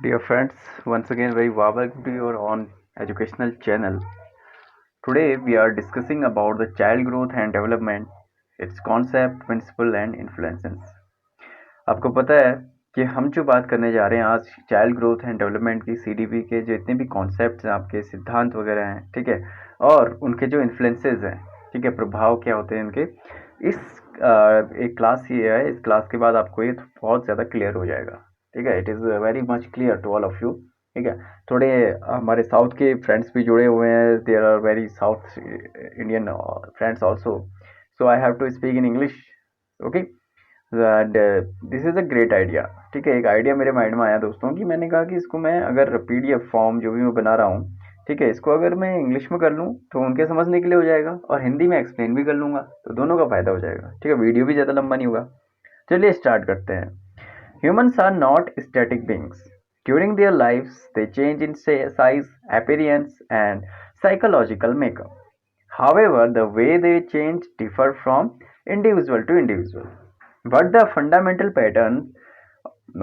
Dear friends, once again very warm welcome to your own educational channel. Today we are discussing about the child growth and development, its concept, principle and influences. आपको पता है कि हम जो बात करने जा रहे हैं आज चाइल्ड ग्रोथ एंड डेवलपमेंट की सीडीपी के जितने भी कॉन्सेप्ट्स हैं आपके सिद्धांत वगैरह हैं, ठीक है, और उनके जो इन्फ्लुएंसेस हैं, ठीक है, प्रभाव क्या होते हैं इनके, इस एक क्लास ये है, इस क्लास के बाद आपको ये बहुत ज़्यादा क्लियर हो जाएगा, ठीक है। It is very much clear to all of you, ठीक है। थोड़े हमारे साउथ के फ्रेंड्स भी जुड़े हुए हैं, there are very South Indian friends also, so I have to speak in English, okay. And this is a great idea, ठीक है। एक आइडिया मेरे माइंड में आया दोस्तों कि मैंने कहा कि इसको मैं अगर पीडीएफ फॉर्म जो भी मैं बना रहा हूँ, ठीक है, इसको अगर मैं इंग्लिश में कर लूँ तो उनके समझने के लिए हो जाएगा और हिंदी में एक्सप्लेन भी कर लूँगा तो दोनों का फायदा हो जाएगा, ठीक है। वीडियो भी ज़्यादा लंबा नहीं होगा। चलिए स्टार्ट करते हैं। Humans are not static beings. During their lives, they change in size, appearance, and psychological makeup. However, the way they change differ from individual to individual. But the fundamental pattern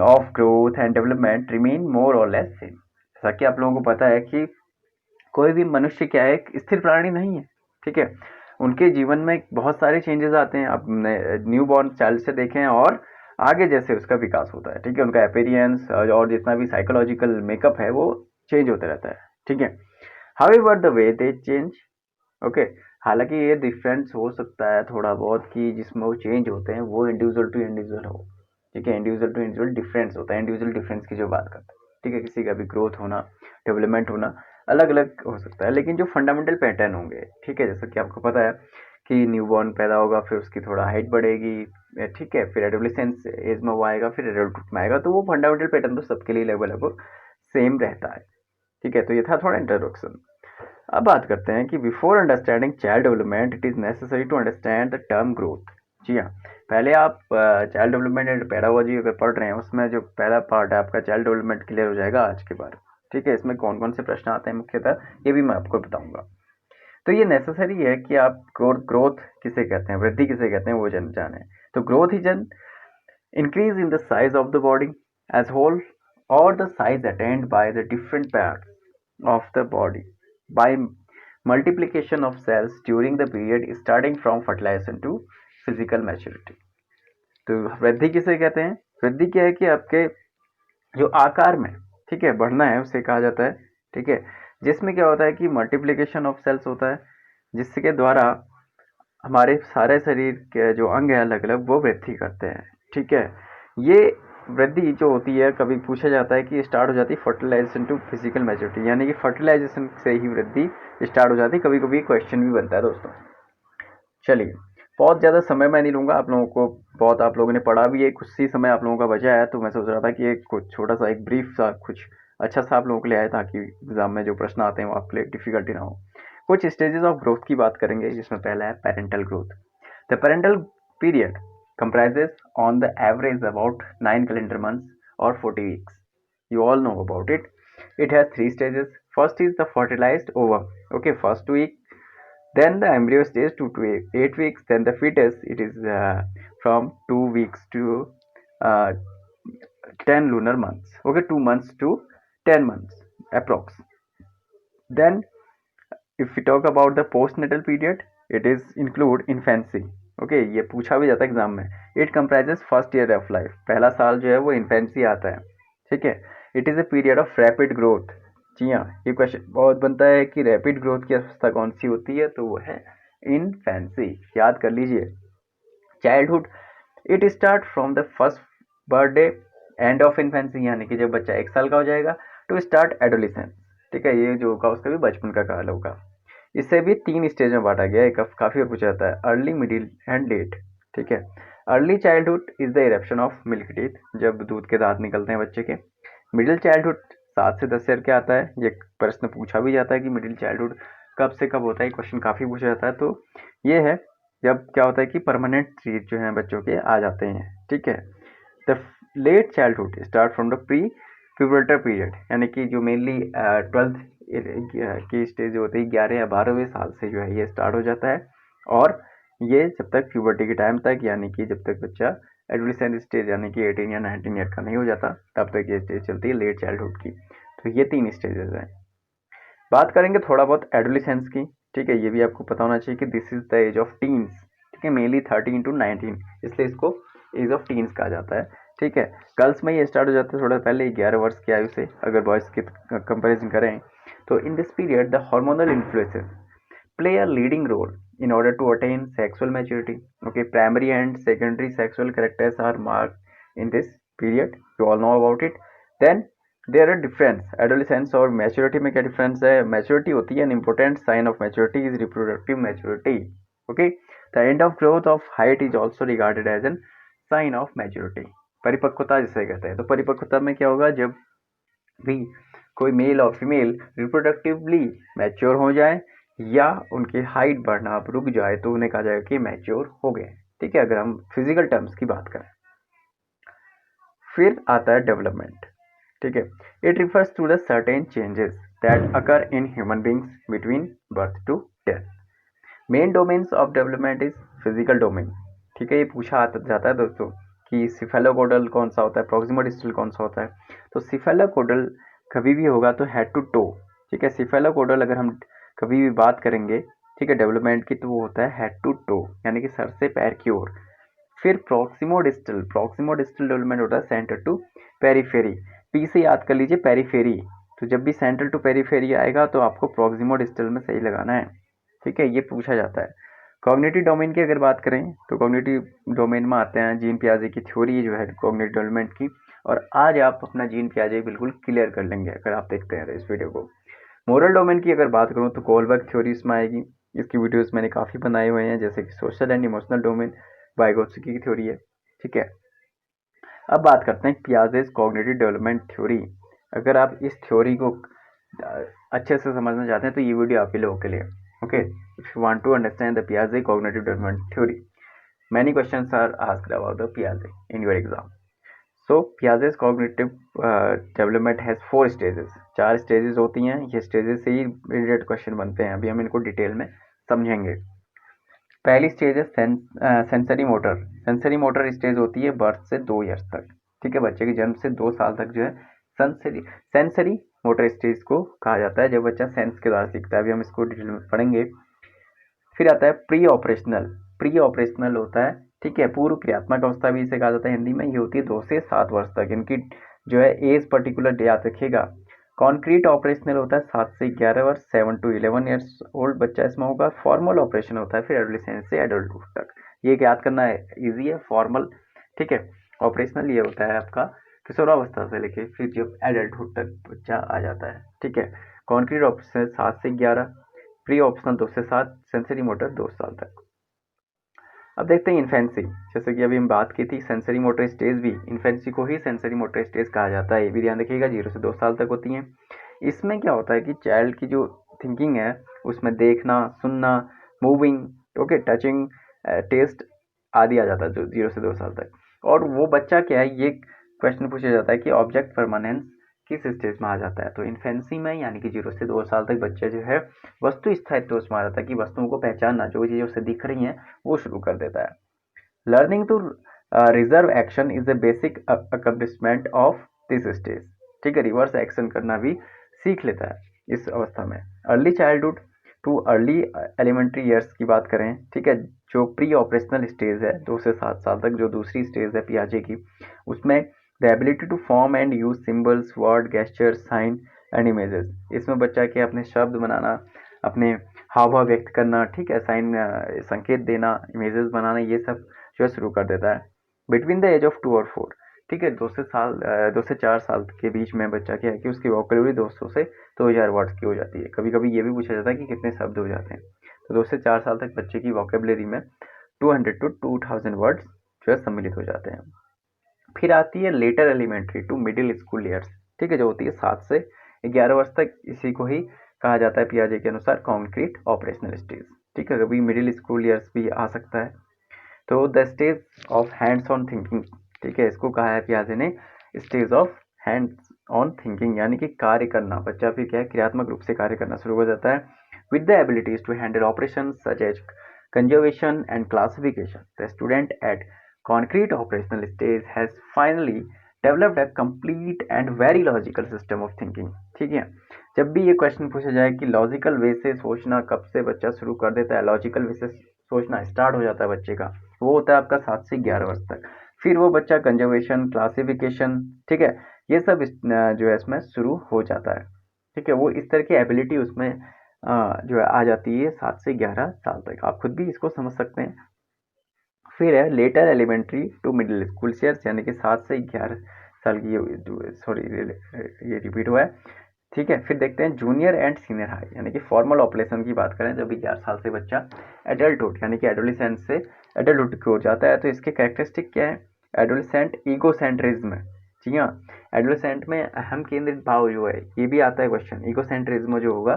of growth and development remain more or less same. जैसा कि आप लोगों को पता है कि कोई भी मनुष्य क्या है, एक स्थिर प्राणी नहीं है, ठीक है। उनके जीवन में बहुत सारे चेंजेस आते हैं, आप न्यू बॉर्न चाइल्ड से देखें और आगे जैसे उसका विकास होता है, ठीक है, उनका अपीयरेंस और जितना भी साइकोलॉजिकल मेकअप है वो चेंज होता रहता है, ठीक है। However the way they change, okay, हालांकि ये डिफरेंस हो सकता है थोड़ा बहुत कि जिसमें वो चेंज होते हैं वो इंडिविजुअल टू इंडिविजुअल हो, ठीक है। इंडिविजुअल टू इंडिविजुअल डिफरेंस होता है, इंडिविजुअल डिफरेंस की जो बात करते हैं, ठीक है। किसी का भी ग्रोथ होना, डेवलपमेंट होना अलग अलग हो सकता है, लेकिन जो फंडामेंटल पैटर्न होंगे, ठीक है, जैसा कि आपको पता है कि न्यूबॉर्न पैदा होगा, फिर उसकी थोड़ा हाइट बढ़ेगी, ठीक है, फिर एडोलेसेंस एज में वो आएगा, फिर एडल्टहुड में आएगा, तो वो फंडामेंटल पैटर्न तो सबके लिए लगभग सेम रहता है, ठीक है। तो ये था थोड़ा इंट्रोडक्शन। अब बात करते हैं कि before understanding child development it is necessary to understand the term growth. जी हाँ, पहले आप चाइल्ड डेवलपमेंट एंड पेडागोजी अगर पढ़ रहे हैं उसमें जो पहला पार्ट है आपका चाइल्ड डेवलपमेंट क्लियर हो जाएगा आज के बारे में, ठीक है। इसमें कौन कौन से प्रश्न आते हैं मुख्यतः ये भी मैं आपको बताऊंगा। तो ये नेसेसरी है कि आप ग्रोथ किसे कहते हैं, वृद्धि किसे कहते हैं, वो जाने। तो growth is an increase in the size of the body as whole or the size attained by the different parts of the body by multiplication of cells during the period starting from fertilization to physical maturity। तो वृद्धि किसे कहते हैं? वृद्धि क्या है कि आपके जो आकार में, ठीक है, बढ़ना है उसे कहा जाता है, ठीक है। जिसमें क्या होता है कि मल्टीप्लिकेशन ऑफ सेल्स होता है जिसके द्वारा हमारे सारे शरीर के जो अंग है अलग अलग वो वृद्धि करते हैं, ठीक है। ये वृद्धि जो होती है कभी पूछा जाता है कि स्टार्ट हो जाती है फर्टिलाइजेशन टू फिजिकल मैच्योरिटी, यानी कि फर्टिलाइजेशन से ही वृद्धि स्टार्ट हो जाती है, कभी कभी क्वेश्चन भी बनता है दोस्तों। चलिए, बहुत ज़्यादा समय मैं नहीं लूँगा, आप लोगों को बहुत आप लोगों ने पढ़ा भी है, कुछ ही समय आप लोगों का बचा है, तो मैं सोच रहा था कि एक कुछ छोटा सा एक ब्रीफ सा कुछ अच्छा सा आप लोगों के लिए आए ताकि एग्जाम में जो प्रश्न आते हैं वो आपके लिए डिफिकल्टी ना हो। कुछ स्टेजेस ऑफ ग्रोथ की बात करेंगे जिसमें पहला है parental growth. The parental period comprises on the average about 9 calendar months or 40 weeks. You all know about it. It has three stages. First is the fertilized ovum. Okay, first week. Then the embryo stays 2 to 8 weeks. Then the fetus, it is from 2 weeks to uh, 10 lunar months. Okay, 2 months to 10 months approx. Then if we talk about the postnatal period, it is include infancy. Okay, ये पूछा भी जाता है exam में। It comprises first year of life, पहला साल जो है वो इन्फेंसी आता है, ठीक है। It is a period of rapid growth. जी हाँ, ये क्वेश्चन बहुत बनता है कि रैपिड ग्रोथ की अवस्था कौन सी होती है, तो वो है इन्फेंसी, याद कर लीजिए। Childhood, it start from the first birthday, end of infancy यानी कि जब बच्चा 1 साल का हो जाएगा, टू स्टार्ट एडोलिसेंस, ठीक है। ये जो होगा उसका भी बचपन का काल होगा। इसे भी 3 स्टेज में बांटा गया है, काफ़ी और पूछा जाता है, अर्ली, मिडिल एंड लेट, ठीक है। Early childhood is the eruption of milk teeth, जब दूध के दांत निकलते हैं बच्चे के। मिडिल चाइल्डहुड 7 से 10 ईयर के आता है, ये प्रश्न पूछा भी जाता है कि मिडिल चाइल्डहुड कब से कब होता है, क्वेश्चन काफ़ी पूछा जाता है। तो ये है जब क्या होता है कि परमानेंट टीथ जो हैं बच्चों के आ जाते हैं, ठीक है। The late childhood start from the pre pubertal period, यानी कि जो मेनली 12th की स्टेज होती है 11 या 12वें साल से जो है ये स्टार्ट हो जाता है, और ये जब तक प्यूबर्टी के टाइम तक, यानी कि जब तक बच्चा एडोलेसेंस स्टेज यानी कि 18 या 19 ईयर का नहीं हो जाता, तब तक ये स्टेज चलती है लेट चाइल्डहुड की। तो ये 3 स्टेजेस हैं। बात करेंगे थोड़ा बहुत एडोलेसेंस की, ठीक है। ये भी आपको पता होना चाहिए कि this is the age of teens, ठीक है, मेनली 13 to 19, इसलिए इसको एज ऑफ टीन्स कहा जाता है, ठीक है। गर्ल्स में ये स्टार्ट हो जाता है थोड़ा पहले, 11 वर्ष की आयु से, अगर बॉयज़ की कंपेरिजन करें तो। In this period the hormonal influences play a leading role in order to attain sexual maturity. Okay, primary and secondary sexual characters are marked in this period. You all know about it. Then there are difference. Adolescence और maturity में क्या difference है? Maturity होती है an important sign of maturity is reproductive maturity. Okay, the end of growth of height is also regarded as an sign of maturity. परिपक्वता जिसे कहते हैं। तो परिपक्वता में क्या होगा, जब भी कोई मेल और फीमेल रिप्रोडक्टिवली मैच्योर हो जाए या उनकी हाइट बढ़ना अब रुक जाए तो उन्हें कहा जाएगा कि मैच्योर हो गए, ठीक है, अगर हम फिजिकल टर्म्स की बात करें। फिर आता है डेवलपमेंट, ठीक है। It refers to the certain changes that occur in human beings between birth to death. Main domains of development is physical domain, ठीक है। ये पूछा जाता है दोस्तों कि सिफेलोकोडल कौन सा होता है, प्रॉक्सिमल डिस्टल कौन सा होता है। तो सिफेलोकोडल कभी भी होगा तो हेड टू टो, ठीक है। सिफेलोकोडल अगर हम कभी भी बात करेंगे, ठीक है, डेवलपमेंट की, तो वो होता है हेड टू टो यानी कि सर से पैर की ओर। फिर प्रॉक्सिमोडिस्टल डेवलपमेंट होता है सेंटर टू पेरीफेरी। पी से याद कर लीजिए पेरीफेरी, तो जब भी सेंट्रल टू पेरीफेरी आएगा तो आपको प्रॉक्सिमोडिस्टल में सही लगाना है, ठीक है, ये पूछा जाता है। कॉग्निटिव डोमेन की अगर बात करें तो कॉग्निटिव डोमेन में आते हैं जीन पियाजे की थ्योरी जो है कॉग्निटिव डेवलपमेंट की, और आज आप अपना जीन पियाजे बिल्कुल क्लियर कर लेंगे अगर आप देखते हैं इस वीडियो को। मोरल डोमेन की अगर बात करूं तो कोलबर्ग थ्योरी इसमें आएगी, इसकी वीडियोस मैंने काफ़ी बनाए हुए हैं, जैसे कि social and emotional domain Vygotsky की थ्योरी है, ठीक है। अब बात करते हैं पियाजेस कॉग्निटिव डेवलपमेंट थ्योरी। अगर आप इस थ्योरी को अच्छे से समझना चाहते हैं तो ये वीडियो आप ही लोगों के लिए, okay. If you want to understand the पियाजे cognitive development theory, many questions are asked about the Piaget in your exam. So Piaget's cognitive development has 4 stages, 4 stages होती हैं। ये stages से ही रिलेटेड क्वेश्चन बनते हैं, अभी हम इनको डिटेल में समझेंगे। पहली स्टेज है sensory motor. Sensory motor stage होती है बर्थ से 2 ईयर्स तक, ठीक है, बच्चे के जन्म से 2 साल तक जो है सेंसरी मोटर स्टेज को कहा जाता है, जब बच्चा सेंस के द्वारा सीखता है। अभी हम इसको डिटेल में पढ़ेंगे। फिर आता है प्री ऑपरेशनल होता है, ठीक है, पूर्व क्रियात्मक अवस्था भी इसे कहा जाता है हिंदी में। ये होती है 2 से 7 वर्ष तक, इनकी जो है एज पर्टिकुलर याद रखिएगा। कॉन्क्रीट ऑपरेशनल होता है 7 से 11 वर्ष, 7 to 11 ईयर्स ओल्ड बच्चा इसमें होगा। फॉर्मल ऑपरेशन होता है फिर एडोलेसेंस से एडल्टहुड तक, ये याद करना है, ईजी है, फॉर्मल, ठीक है। ऑपरेशनल ये होता है आपका किशोरावस्था से लेके फिर जब एडल्टहुड तक बच्चा आ जाता है, ठीक है। कॉन्क्रीट ऑपरेशन 7 से 11, प्री ऑप्शनल 2 से 7, सेंसरी मोटर 2 साल तक। अब देखते हैं इन्फेंसी, जैसे कि अभी हम बात की थी सेंसरी मोटर स्टेज भी, इन्फेंसी को ही सेंसरी मोटर स्टेज कहा जाता है, ये भी ध्यान रखिएगा, 0 से 2 साल तक होती हैं। इसमें क्या होता है कि चाइल्ड की जो थिंकिंग है उसमें देखना, सुनना, मूविंग, ओके, टचिंग, टेस्ट आदि आ जाता है जो 0 से 2 साल तक। और वो बच्चा क्या है, ये क्वेश्चन पूछा जाता है कि ऑब्जेक्ट परमानेंस किस स्टेज में आ जाता है। तो इन्फेंसी में यानी कि 0 से 2 साल तक बच्चे जो है वस्तु स्थायित्व उसमें आ जाता है कि वस्तुओं को पहचानना, जो चीज़ें उसे दिख रही हैं वो शुरू कर देता है। Learning to reserve action is the basic accomplishment of this stage, ठीक है, रिवर्स एक्शन करना भी सीख लेता है इस अवस्था में। Early childhood to early elementary years की बात करें, ठीक है, जो प्री ऑपरेशनल स्टेज है 2 से 7 साल तक, जो दूसरी स्टेज है पियाजे की, उसमें the ability to form and use symbols, word, gesture, sign and images, इसमें बच्चा के अपने शब्द बनाना, अपने हाव भाव व्यक्त करना, ठीक है, साइन संकेत देना, इमेजेस बनाना, ये सब जो है शुरू कर देता है। बिटवीन द एज ऑफ 2 और 4, ठीक है, 2 से 4 साल के बीच में बच्चा क्या है कि उसकी वोकैबुलरी 200 से 2000 वर्ड्स की हो जाती है। कभी कभी ये भी पूछा जाता है कि कितने शब्द हो जाते हैं। तो 2 से 4 साल तक बच्चे की वोकैबुलरी में 200 to 2000 वर्ड्स जो है सम्मिलित हो जाते हैं। फिर आती है later elementary to middle school years, ठीक है, जो होती है 7 से 11 वर्ष तक, इसी को ही कहा जाता है पियाजे के अनुसार कॉन्क्रीट ऑपरेशनल स्टेज, ठीक है, कभी मिडिल स्कूल ईयर्स भी आ सकता है। तो the stage of hands on thinking, ठीक है, इसको कहा है पियाजे ने stage of hands on thinking, यानी कि कार्य करना, बच्चा फिर क्या है क्रियात्मक रूप से कार्य करना शुरू हो जाता है। With the abilities to handle operation such as conservation and classification, the student at concrete operational stage has finally developed a complete and very logical system of thinking. ठीक है, जब भी ये क्वेश्चन पूछा जाए कि लॉजिकल वे से सोचना कब से बच्चा शुरू कर देता है, लॉजिकल वे से सोचना स्टार्ट हो जाता है बच्चे का, वो होता है आपका 7 से 11 वर्ष तक। फिर वो बच्चा कंजर्वेशन, क्लासिफिकेशन, ठीक है, ये सब जो है इसमें शुरू हो जाता है। ठीक है, वो इस तरह की एबिलिटी उसमें जो है आ जाती है 7 से 11 साल तक। आप खुद भी इसको समझ सकते हैं। फिर है later elementary to middle school years, यानी कि 7 से 11 साल की, ये रिपीट हुआ है। ठीक है, फिर देखते हैं जूनियर एंड सीनियर हाई, यानी कि फॉर्मल ऑपरेशन की बात करें, जब 11 साल से बच्चा एडल्टहुड यानी कि एडोलिसेंट से एडल्टहुड की ओर जाता है, तो इसके कैरेक्टरिस्टिक क्या है? Adolescent egocentrism. जी हाँ, एडोलिसेंट में अहम केंद्रित भाव जो है, ये भी आता है क्वेश्चन। ईगोसेंट्रिज्म जो होगा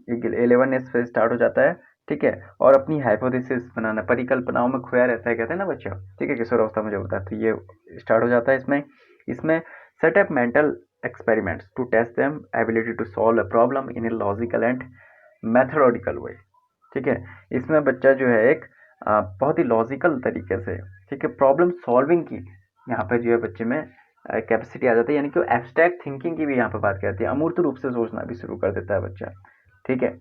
11 से स्टार्ट हो जाता है। ठीक है, और अपनी हाइपोथेसिस बनाना, परिकल्पनाओं में खोया रहता है, कहते हैं ना बच्चा। ठीक है, किशोरावस्था में जो होता है, तो ये स्टार्ट हो जाता है इसमें setup mental experiments to test them ability to solve a problem in a logical and methodical way। ठीक है, इसमें बच्चा जो है एक बहुत ही लॉजिकल तरीके से, ठीक है, प्रॉब्लम सॉल्विंग की यहाँ पे जो है बच्चे में कैपेसिटी आ जाती है, यानी कि एब्स्ट्रैक्ट थिंकिंग की भी यहाँ पे बात करती है। अमूर्त रूप से सोचना भी शुरू कर देता है बच्चा। ठीक है,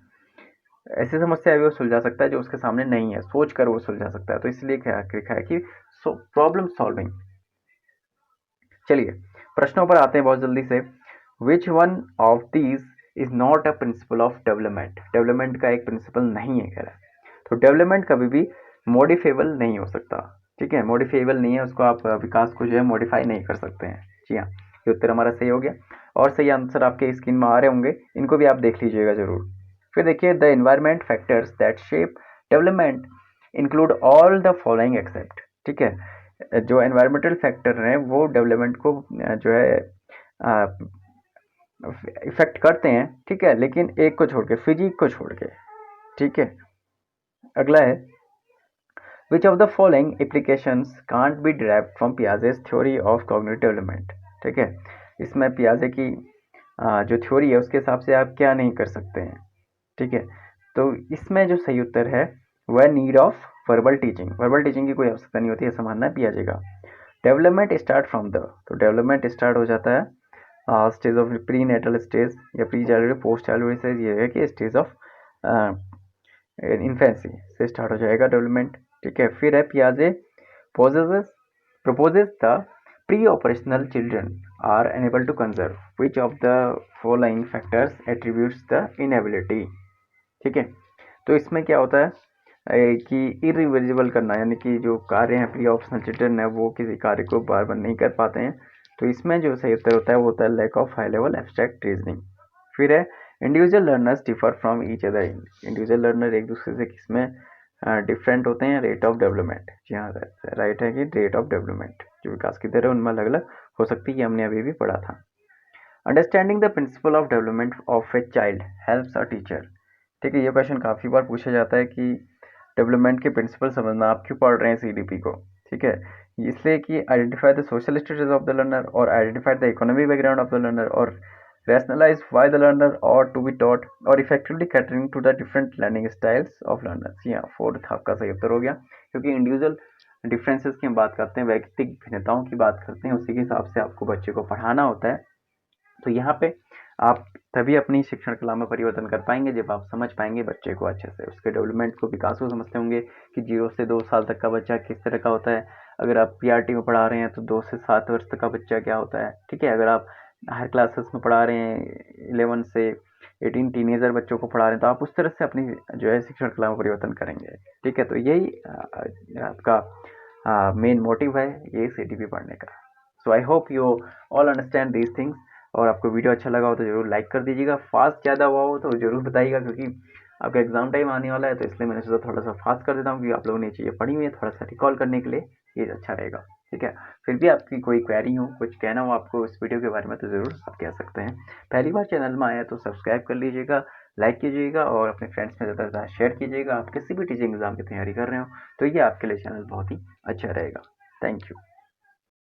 ऐसी समस्या भी वो सुलझा सकता है जो उसके सामने नहीं है, सोच कर वो सुलझा सकता है। तो इसलिए क्या लिखा है कि प्रॉब्लम सॉल्विंग। चलिए प्रश्नों पर आते हैं बहुत जल्दी से। Which one of these is not a principle of development? Development का एक प्रिंसिपल नहीं है, कह रहा है। तो डेवलपमेंट कभी भी मॉडिफेबल नहीं हो सकता। ठीक है, मॉडिफेबल नहीं है, उसको आप विकास को जो है मॉडिफाई नहीं कर सकते हैं। जी हाँ, ये उत्तर हमारा सही हो गया। और सही आंसर आपके स्क्रीन में आ रहे होंगे, इनको भी आप देख लीजिएगा जरूर। फिर देखिए, the environment factors that shape development include all the following except. ठीक है, जो एनवायरमेंटल फैक्टर हैं वो डेवलपमेंट को जो है इफेक्ट करते हैं। ठीक है, लेकिन एक को छोड़ के, फिजिक को छोड़ के। ठीक है, अगला है which of the following applications can't be derived from Piaget's theory of cognitive development. ठीक है, इसमें पियाजे की जो थ्योरी है उसके हिसाब से आप क्या नहीं कर सकते हैं। ठीक है, तो इसमें जो सही उत्तर है वह need of verbal teaching. Verbal teaching की कोई आवश्यकता नहीं होती, ऐसा मानना है पियाजे का। डेवलपमेंट स्टार्ट फ्रॉम द, तो डेवलपमेंट स्टार्ट हो जाता है stage of prenatal stage या pre childhood, post childhood stage, ये है कि स्टेज ऑफ इन्फेंसी से स्टार्ट हो जाएगा डेवलपमेंट। ठीक है, फिर है पियाजे proposes the pre-operational children are unable to conserve, which of the following factors attributes the inability। ठीक है, तो इसमें क्या होता है कि इरिवर्सिबल करना, यानी कि जो कार्य हैं प्री ऑपरेशनल चिल्ड्रन है वो किसी कार्य को बार बार नहीं कर पाते हैं। तो इसमें जो सही उत्तर होता है वो होता है lack of high level abstract reasoning. फिर है individual learners differ from each other. Individual learner एक दूसरे से किसमें डिफरेंट होते हैं? Rate of development. जी हाँ, राइट है कि रेट ऑफ डेवलपमेंट, जो विकास की दर है उनमें अलग अलग हो सकती है, ये हमने अभी भी पढ़ा था। Understanding the principle of development of a child helps a teacher. ठीक है, ये क्वेश्चन काफ़ी बार पूछा जाता है कि डेवलपमेंट के प्रिंसिपल समझना, आप क्यों पढ़ रहे हैं सीडीपी को। ठीक है, इसलिए कि identify the social status of the learner, और identify the economic background of the learner, और rationalize why the learner ought to be taught, और effectively catering to the different learning styles of learners। जी हाँ, fourth आपका सही उत्तर हो गया, क्योंकि individual differences की हम बात करते हैं, व्यक्तिगत भिन्नताओं की बात करते हैं, उसी के हिसाब से आपको बच्चे को पढ़ाना होता है। तो यहाँ पे आप तभी अपनी शिक्षण कला में परिवर्तन कर पाएंगे जब आप समझ पाएंगे बच्चे को अच्छे से, उसके डेवलपमेंट को, विकास को समझते होंगे कि 0 से 2 साल तक का बच्चा किस तरह का होता है। अगर आप पीआरटी में पढ़ा रहे हैं तो 2 से 7 वर्ष तक का बच्चा क्या होता है। ठीक है, अगर आप हायर क्लासेस में पढ़ा रहे हैं 11 से 18 टीनेजर बच्चों को पढ़ा रहे हैं, तो आप उस तरह से अपनी जो है शिक्षण कला में परिवर्तन करेंगे। ठीक है, तो यही आपका मेन मोटिव है ये सीडीपी पढ़ने का। So I hope you all understand these things. और आपको वीडियो अच्छा लगा हो तो जरूर लाइक कर दीजिएगा। फास्ट ज़्यादा हुआ हो तो जरूर बताइएगा, क्योंकि आपका एग्जाम टाइम आने वाला है, तो इसलिए मैंने सोचा थोड़ा सा फास्ट कर देता हूँ, क्योंकि आप लोगों ने चीज़ें पढ़ी हुई है, थोड़ा सा रिकॉल करने के लिए ये अच्छा रहेगा। ठीक है, फिर भी आपकी कोई क्वेरी हो, कुछ कहना हो आपको इस वीडियो के बारे में, तो ज़रूर आप कह सकते हैं। पहली बार चैनल में आया तो सब्सक्राइब कर लीजिएगा, लाइक कीजिएगा, और अपने फ्रेंड्स में ज़्यादा से ज़्यादा शेयर कीजिएगा। आप किसी भी टीचिंग एग्जाम की तैयारी कर रहे हो तो ये आपके लिए चैनल बहुत ही अच्छा रहेगा। Thank you.